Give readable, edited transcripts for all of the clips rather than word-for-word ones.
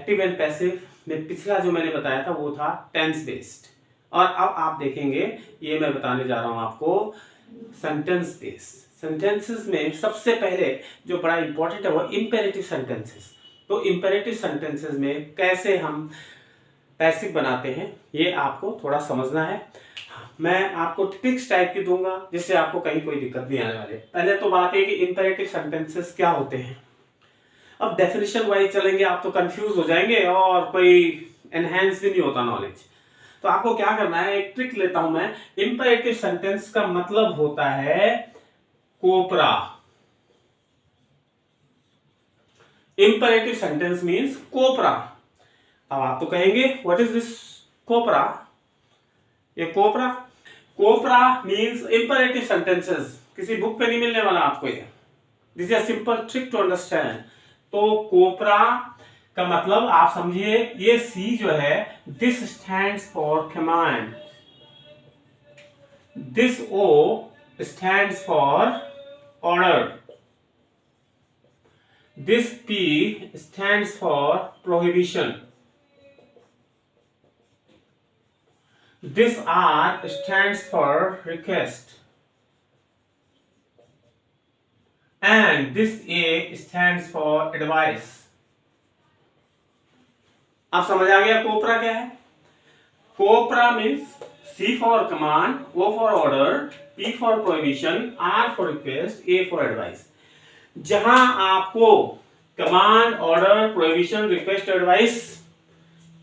Active and passive में पिछला जो मैंने बताया था वो था टेंस बेस्ड, और अब आप देखेंगे ये मैं बताने जा रहा हूं आपको सेंटेंस बेस्ड। सेंटेंसेस में सबसे पहले जो बड़ा इंपॉर्टेंट है वो इंपेरेटिव सेंटेंसेस। तो इंपेरेटिव सेंटेंसेस में कैसे हम पैसिव बनाते हैं ये आपको थोड़ा समझना है। मैं आपको ट्रिक्स टाइप की दूंगा जिससे आपको कहीं कोई दिक्कत नहीं आने वाली। पहले तो बात है कि इंपेरेटिव सेंटेंसेस क्या होते हैं। अब डेफिनेशन वाइज चलेंगे आप तो कंफ्यूज हो जाएंगे और कोई एनहेंस भी नहीं होता नॉलेज। तो आपको क्या करना है, एक ट्रिक लेता हूं मैं। इंपेरेटिव सेंटेंस का मतलब होता है copra. Imperative sentence means copra. अब आप तो कहेंगे व्हाट इज दिस कोपरा? ये कोपरा मींस इंपेरेटिव सेंटेंसेस। किसी बुक पे नहीं मिलने वाला आपको ये। This is a simple trick to understand. तो कोपरा का मतलब आप समझिए, ये सी जो है this stands for command, this O stands for order, this P stands for prohibition, this R stands for request, and this A stands for advice. अब समझ आ गया कोपरा क्या है? कोपरा means C for command, O for order, P for prohibition, R for request, A for advice. जहां आपको command, order, prohibition, request, advice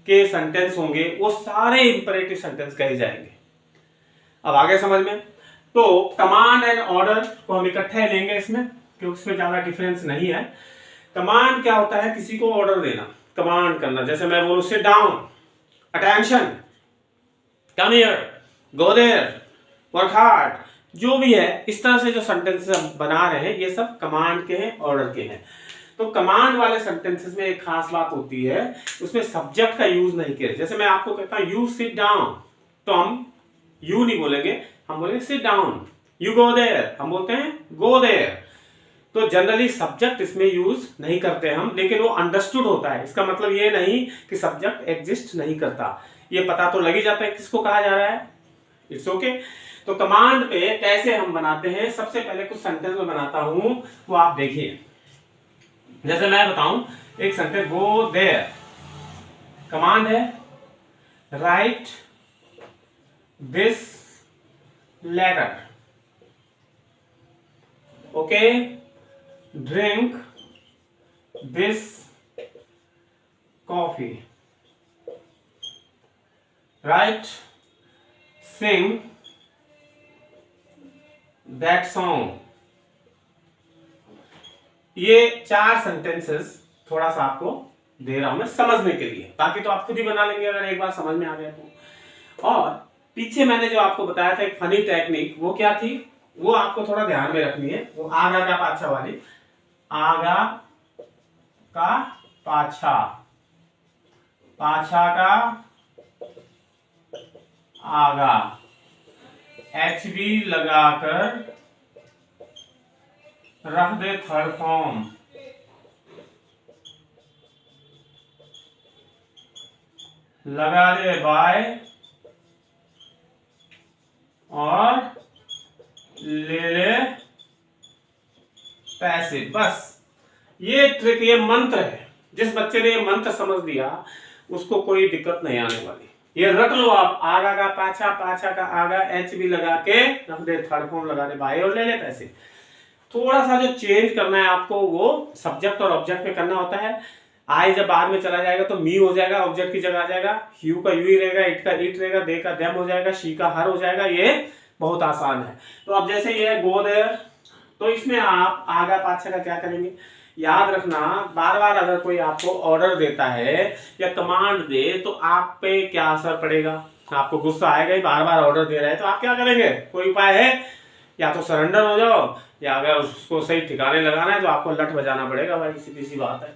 के sentence होंगे वो सारे इंपेरेटिव सेंटेंस कहे जाएंगे। अब आगे समझ में। तो कमांड एंड ऑर्डर को हम इकट्ठे लेंगे इसमें, क्योंकि इसमें ज्यादा डिफरेंस नहीं है। कमांड क्या होता है? किसी को ऑर्डर देना, कमांड करना। जैसे मैं बोलूं sit down, attention, come here, go there, work hard, जो भी है इस तरह से जो सेंटेंसेस हम बना रहे हैं ये सब कमांड के हैं, ऑर्डर के हैं। तो कमांड वाले सेंटेंसेस में एक खास बात होती है, उसमें सब्जेक्ट का यूज नहीं किया। जैसे मैं आपको कहता हूं यू सिट डाउन, तो हम यू नहीं बोलेंगे, हम बोलेंगे sit down. You go there, हम बोलते हैं गो देयर। तो जनरली सब्जेक्ट इसमें यूज नहीं करते हम, लेकिन वो अंडरस्टूड होता है। इसका मतलब ये नहीं कि सब्जेक्ट एग्जिस्ट नहीं करता, ये पता तो लग ही जाता है किसको कहा जा रहा है। It's okay. तो कमांड पे कैसे हम बनाते हैं, सबसे पहले कुछ सेंटेंस में बनाता हूं, वो आप देखिए। जैसे मैं बताऊं एक सेंटेंस, गो देयर कमांड है, write this letter, okay, drink this coffee, right, sing that song. ये 4 सेंटेंसेस थोड़ा सा आपको दे रहा हूं मैं समझने के लिए, बाकी तो आप खुद ही बना लेंगे अगर एक बार समझ में आ गया तो। और पीछे मैंने जो आपको बताया था एक फनी टेक्निक, वो क्या थी, वो आपको थोड़ा ध्यान में रखनी है। वो आगा का पाछा वाली, आगा का पाछा, पाछा का आगा, HV लगाकर रख दे थर्ड फॉर्म, लगा दे बाय और ले ले पैसे। बस ये ट्रिक, ये मंत्र है। जिस बच्चे ने ये मंत्र समझ लिया उसको कोई दिक्कत नहीं आने वाली। ये रट लो आप, आगा का पाछा, पाछा का आगा, HV लगा के रख दे थर्ड फॉर्म, लगा दे बाय और ले ले पैसे। थोड़ा सा जो चेंज करना है आपको वो सब्जेक्ट और ऑब्जेक्ट में करना होता है। आई जब बाद में चला जाएगा तो मी हो जाएगा, ऑब्जेक्ट की जगह आ जाएगा। यू का यू ही रहेगा, इट का इट रहेगा, दे का देम हो जाएगा, शी का हर हो जाएगा। ये बहुत आसान है। तो अब जैसे ये है गो देयर, तो इसमें आप आगा पाछा का क्या करेंगे, याद रखना। बार बार अगर कोई आपको ऑर्डर देता है या कमांड दे तो आप पे क्या असर पड़ेगा, आपको गुस्सा आएगा ही। बार बार ऑर्डर दे रहा है तो आप क्या करेंगे, कोई उपाय है, या तो सरेंडर हो जाओ, या अगर उसको सही ठिकाने लगाना है तो आपको लठ बजाना पड़ेगा। भाई सीधी सी बात है,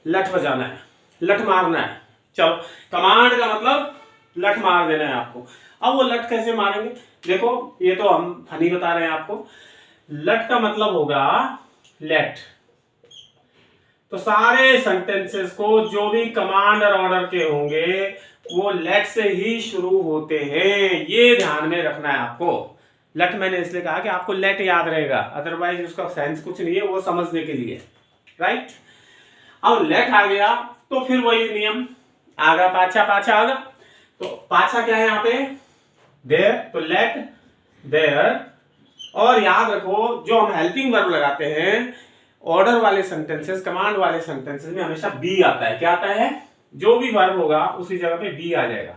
लठ बजाना है, लठ मारना है। चलो, कमांड का मतलब लठ मार देना है आपको। अब वो लठ कैसे मारेंगे, देखो ये तो हम फनी बता रहे हैं आपको। लठ का मतलब होगा लेट, तो सारे सेंटेंसेस को जो भी कमांड और ऑर्डर के होंगे वो लेट से ही शुरू होते हैं, ये ध्यान में रखना है आपको। लेट मैंने इसलिए कहा कि आपको लेट याद रहेगा, अदरवाइज उसका सेंस कुछ नहीं है, वो समझने के लिए, राइट। अब लेट आ गया तो फिर वही नियम आगा पाछा, पाछा आगा। तो पाछा क्या है यहाँ पे, देयर, तो लेट देयर। और याद रखो जो हम हेल्पिंग वर्ब लगाते हैं ऑर्डर वाले सेंटेंसेस, कमांड वाले सेंटेंसेस में हमेशा बी आता है। क्या आता है, जो भी वर्ब होगा उसी जगह पे बी आ जाएगा।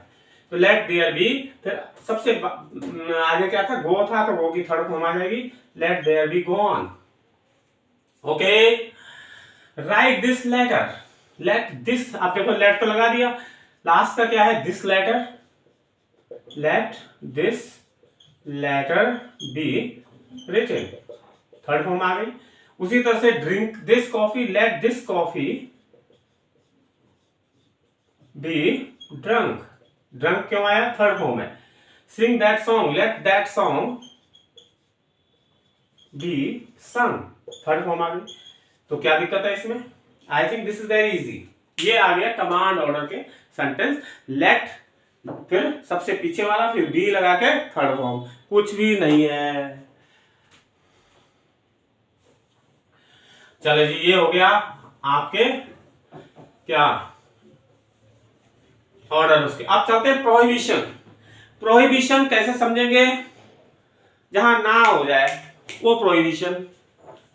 तो लेट देयर बी, फिर सबसे आगे क्या था, गो था, तो गो की थर्ड फॉर्म आ जाएगी let there be go on. Okay, write this letter, let this, आप देखो लेट तो लगा दिया, लास्ट का क्या है, this letter, let this letter be written, third form आ गई। उसी तरह से drink this coffee, let this coffee be drunk, drunk क्यों आया, थर्ड फॉर्म है। Sing that song, let that song be सung, थर्ड फॉर्म आ गई। तो क्या दिक्कत है इसमें, I think this is very easy. ये आ गया कमांड ऑर्डर के सेंटेंस, लेट फिर सबसे पीछे वाला, फिर बी लगा के थर्ड फॉर्म, कुछ भी नहीं है। चलो जी, ये हो गया आपके क्या ऑर्डर उसके। अब चलते हैं प्रोहिबिशन। प्रोहिबिशन कैसे समझेंगे, जहां ना हो जाए वो प्रोहिबिशन।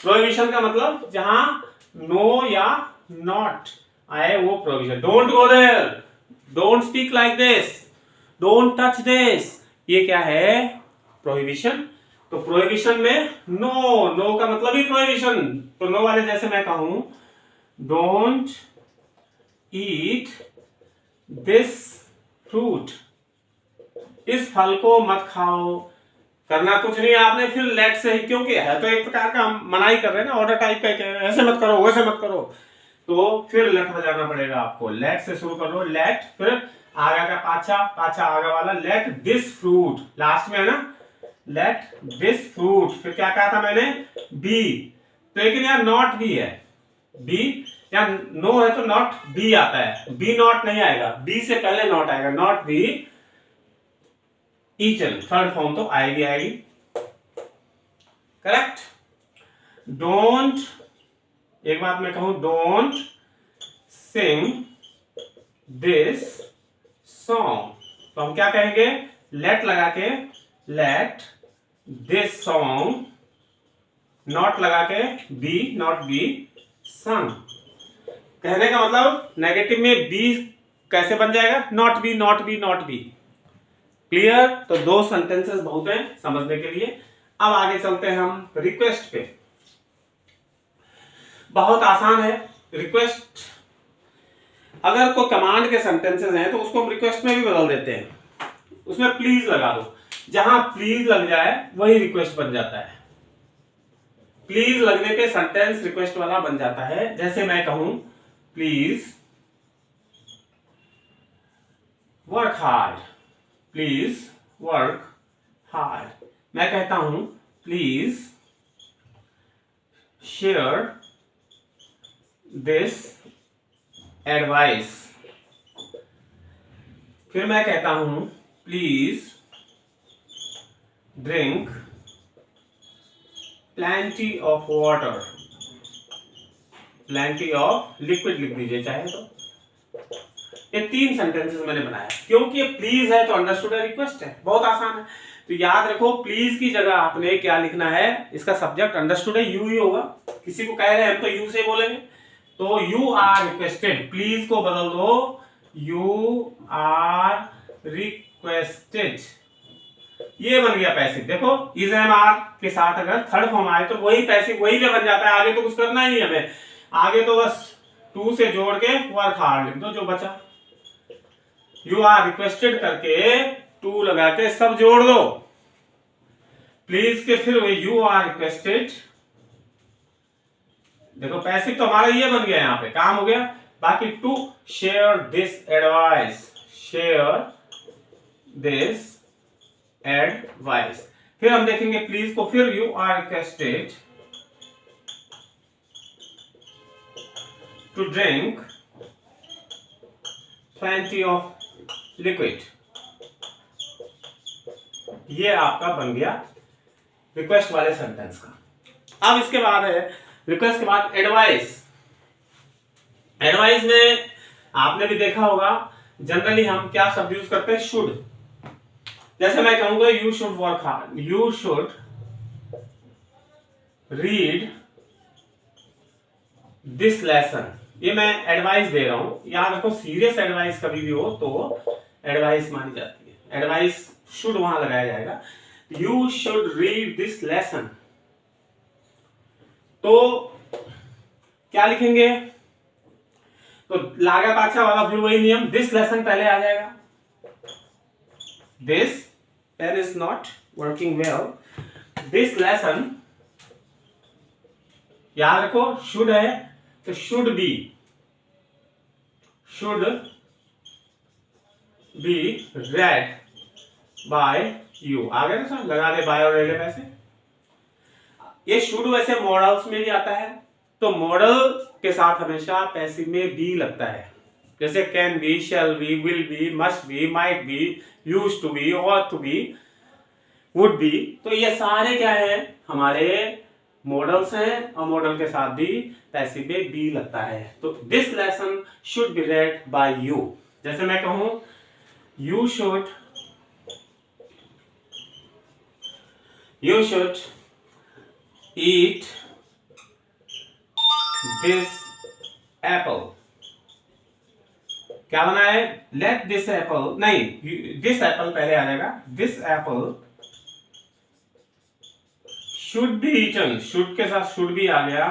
प्रोहिबिशन का मतलब जहां नो या नॉट आए वो prohibition. Don't go there, don't speak like this, don't touch this, ये क्या है, प्रोहिबिशन। तो प्रोहिबिशन में नो, नो का मतलब ही प्रोहिबिशन। तो नो वाले जैसे मैं कहूं डोंट ईट दिस फ्रूट, इस फल को मत खाओ, करना कुछ नहीं आपने, फिर लेट से ही, क्योंकि है तो एक प्रकार का हम मनाही कर रहे हैं ना, ऑर्डर टाइप का, ऐसे मत करो वैसे मत करो, तो फिर लेट बजाना पड़ेगा आपको। लेट से शुरू करो, लेट, फिर आगा का पाछा, पाछा आगा वाला, लेट दिस फ्रूट, लास्ट में है ना, लेट दिस फ्रूट, फिर क्या कहा था मैंने, बी। तो लेकिन यार नॉट भी है, बी या नो है तो नॉट बी आता है, बी नॉट नहीं आएगा, बी से पहले नॉट आएगा, नॉट बी ईचन, थर्ड फॉर्म तो आएगी आएगी, करेक्ट। डोंट, एक बात मैं कहूं, डोंट सिंग दिस सॉन्ग, तो हम क्या कहेंगे, लेट लगा के, लेट दिस सॉन्ग, नॉट लगा के बी, नॉट बी सung। कहने का मतलब नेगेटिव में बी कैसे बन जाएगा, not be, not be, not be. Clear, तो दो सेंटेंसेस बहुत हैं समझने के लिए। अब आगे चलते हैं हम रिक्वेस्ट पे। बहुत आसान है रिक्वेस्ट। अगर कोई कमांड के सेंटेंसेस हैं तो उसको हम रिक्वेस्ट में भी बदल देते हैं, उसमें प्लीज लगा दो, जहां प्लीज लग जाए वही रिक्वेस्ट बन जाता है। प्लीज लगने पे सेंटेंस रिक्वेस्ट वाला बन जाता है। जैसे मैं कहूं please work hard, please work hard. मैं कहता हूं प्लीज शेयर दिस एडवाइस। फिर मैं कहता हूं please drink plenty of water, plenty of liquid लिख दीजिए चाहे तो। ये तीन सेंटेंसेस मैंने बनाया क्योंकि ये प्लीज है तो अंडरस्टूड है, रिक्वेस्ट है, बहुत आसान है। तो याद रखो प्लीज की जगह आपने क्या लिखना है, इसका सब्जेक्ट अंडरस्टूड है, यू ही होगा। किसी को कह रहे हैं हम तो यू से बोलेंगे, तो यू आर रिक्वेस्टेड, प्लीज को बदल दो यू आर रिक्वेस्टेड, ये बन गया पैसिव। देखो इज एम आर के साथ अगर थर्ड फॉर्म आए तो वही पैसिव वही पे बन जाता है, आगे तो कुछ करना ही नहीं हमें, आगे तो बस टू से जोड़ के वर्क हार्ड लिख दो जो बचा। यू आर रिक्वेस्टेड करके टू लगा के सब जोड़ दो, प्लीज के फिर यू आर रिक्वेस्टेड। देखो पैसिव तो हमारा ये बन गया, यहाँ पे काम हो गया। बाकी to share this advice, share this advice. फिर हम देखेंगे प्लीज को, फिर you are requested to drink plenty of liquid. ये आपका बन गया रिक्वेस्ट वाले सेंटेंस का। अब इसके बाद है रिक्वेस्ट के बाद एडवाइस। एडवाइस में आपने भी देखा होगा जनरली हम क्या शब्द यूज करते हैं, शुड। जैसे मैं कहूंगा you should work hard, you should read this lesson. ये मैं एडवाइस दे रहा हूं, याद रखो सीरियस एडवाइस कभी भी हो तो एडवाइस मानी जाती है, एडवाइस शुड वहां लगाया जाएगा। You should read this lesson, तो क्या लिखेंगे, तो लागा पाछा वाला फिर वही नियम, दिस लेसन पहले आ जाएगा। This pen is not working well, this lesson याद रखो शुड है तो should be read by you. आ गया ना सर, लगा दे बाय और ले ले पैसे। ये शुड वैसे मॉडल्स में भी आता है, तो मॉडल के साथ हमेशा पैसिव में बी लगता है, जैसे can be, shall be, will be, must be, might be, used to be, ought to be, would be. तो ये सारे क्या है हमारे मॉडल्स हैं और मॉडल के साथ भी पैसिव में बी लगता है। तो this lesson should be read by you. जैसे मैं कहूं you should eat this apple। क्या बना है, let this apple, नहीं this apple पहले आ जाएगा, this apple should be eaten, should के साथ should भी आ गया,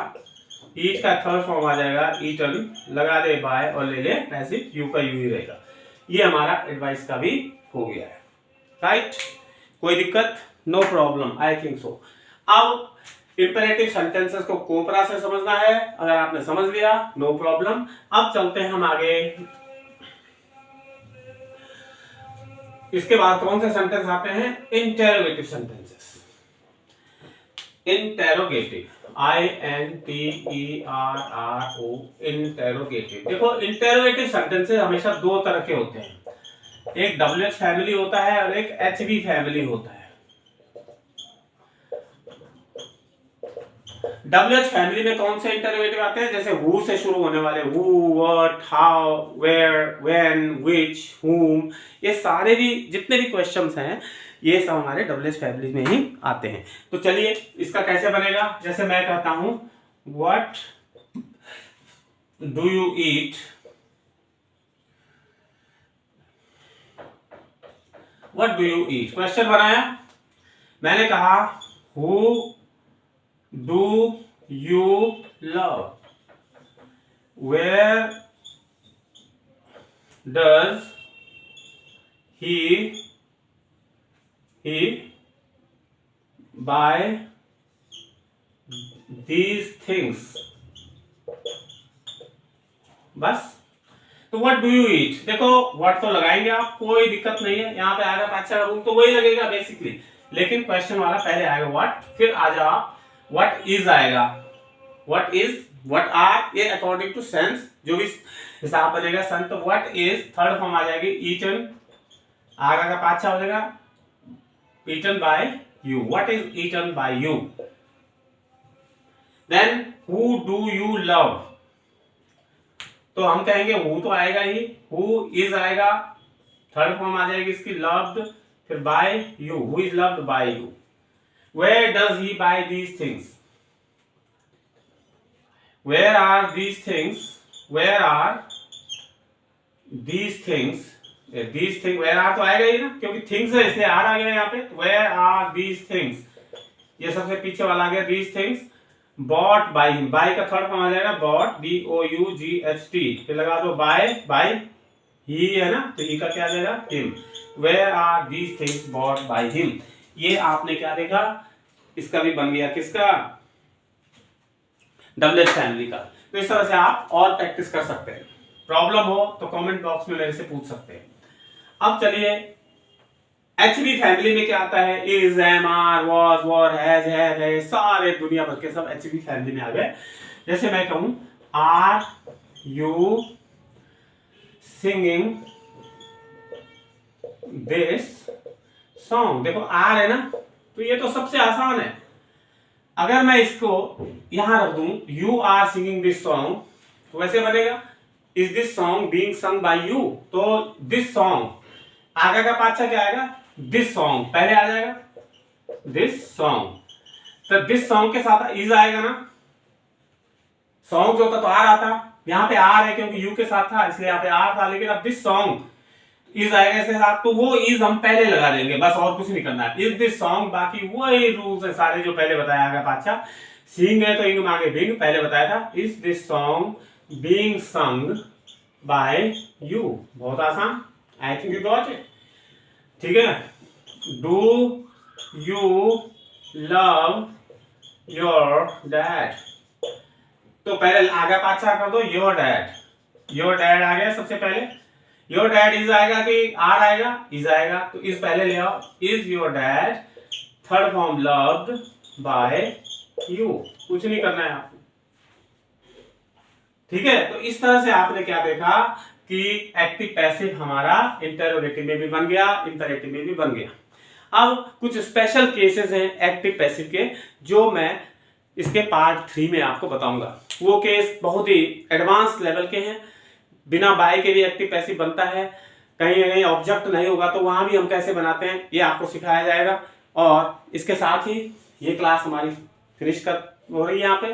eat का थर्ड फॉर्म आ जाएगा eaten, लगा दे बाय और ले ले पैसिव, यू का यू ही रहेगा। ये हमारा एडवाइस का भी हो गया है, राइट। कोई दिक्कत, no problem, I think so. अब इंपेरेटिव सेंटेंसेस को कोपरा से समझना है, अगर आपने समझ लिया नो प्रॉब्लम। अब चलते हैं हम आगे। इसके बाद कौन से सेंटेंस आते हैं, interrogative sentences. Interrogative, INTERRO, interrogative. देखो इंटेरोगेटिव सेंटेंसेस हमेशा दो तरह के होते हैं, एक WH फैमिली होता है और एक HV फैमिली होता है। WH फैमिली में कौन से इंटरोगेटिव आते हैं, जैसे हु से शुरू होने वाले, who, what, how, where, when, which, whom, ये सारे भी जितने भी क्वेश्चंस हैं ये सब हमारे WH फैमिली में ही आते हैं। तो चलिए इसका कैसे बनेगा, जैसे मैं कहता हूं what do you eat, what do you eat, question बनाया, मैंने कहा who do you love, where does he buy these things। बस। तो what do you eat, देखो what तो लगाएंगे आप, कोई दिक्कत नहीं है, यहाँ पे आएगा पांच का रूम तो वही लगेगा बेसिकली, लेकिन क्वेश्चन वाला पहले आएगा what, फिर आ जाओ व्हाट इज आएगा, व्हाट इज, व्हाट आर, ये अकॉर्डिंग टू सेंस जो भी हिसाब बनेगा सन। तो व्हाट इज थर्ड फॉर्म आ जाएगी ईटन, आगे का पांच हो जाएगा eaten by you, what is eaten by you. Then who do you love, तो हम कहेंगे हु तो आएगा ही, हु इज आएगा, थर्ड फॉर्म आ जाएगी इसकी लव्ड, फिर by you, who is loved by you. Where does he buy these things? Where are these things? Where are these things? These things, where are तो आएगा ही ना, क्योंकि things है इसलिए आर आ गया यहाँ पे। Where are these things? ये सबसे पीछे वाला आ गया these things bought by him, by का थर्ड फॉर्म आ जाएगा bought, BOUGHT, फिर लगा दो by he है ना, तो he का क्या आ जाएगा him। Where are these things bought by him? ये आपने क्या देखा, इसका भी बन गया किसका, WH फैमिली का। तो इस तरह से आप और प्रैक्टिस कर सकते हैं, प्रॉब्लम हो तो कमेंट बॉक्स में मेरे से पूछ सकते हैं। अब चलिए HV फैमिली में क्या आता है, is, am, are, was, were, has, have, है, सारे दुनिया भर के सब HV फैमिली में आ गए। जैसे मैं कहूं are you singing this song. देखो आर है ना, तो ये तो सबसे आसान है। अगर मैं इसको यहां रख दूं, you are singing this song, तो वैसे बनेगा is this song being sung by you. तो दिस सॉन्ग आगे का पाछा क्या आएगा, दिस सॉन्ग पहले आ जाएगा, दिस सॉन्ग। तो दिस सॉन्ग के साथ इज आएगा ना, सॉन्ग जो था तो आर आता, यहाँ पे आर है क्योंकि यू के साथ था इसलिए यहाँ पे आर था, लेकिन अब दिस सॉन्ग इज आएगा इसके साथ, तो वो इज हम पहले लगा देंगे, बस और कुछ नहीं करना है। इज दिस सॉन्ग, बाकी वही रूल्स है सारे जो पहले बताया आगे पाछा। सिंग है तो इंग आगे बिंग पहले बताया था। Is this song being sung by you, बहुत आसान, I think you got it. ठीक है, do you love your dad, तो पहले आगे पाछा कर दो, योर डैड। योर डैड आ गया सबसे पहले, योर डैड इज आएगा कि आर आएगा, इज आएगा, तो इज पहले ले आओ, is your dad third form loved by you, कुछ नहीं करना है आपको। ठीक है, तो इस तरह से आपने क्या देखा कि एक्टिव पैसिव हमारा इंटरोगेटिव में भी बन गया, इंपरेटिव में भी बन गया। अब कुछ स्पेशल केसेस हैं एक्टिव पैसिव के, जो मैं इसके पार्ट 3 में आपको बताऊंगा। वो केस बहुत ही एडवांस लेवल के हैं, बिना बाय के भी एक्टिव पैसिव बनता है, कहीं ना कहीं ऑब्जेक्ट नहीं होगा तो वहां भी हम कैसे बनाते हैं ये आपको सिखाया जाएगा। और इसके साथ ही ये क्लास हमारी फिनिश कर हो रही है यहाँ पे।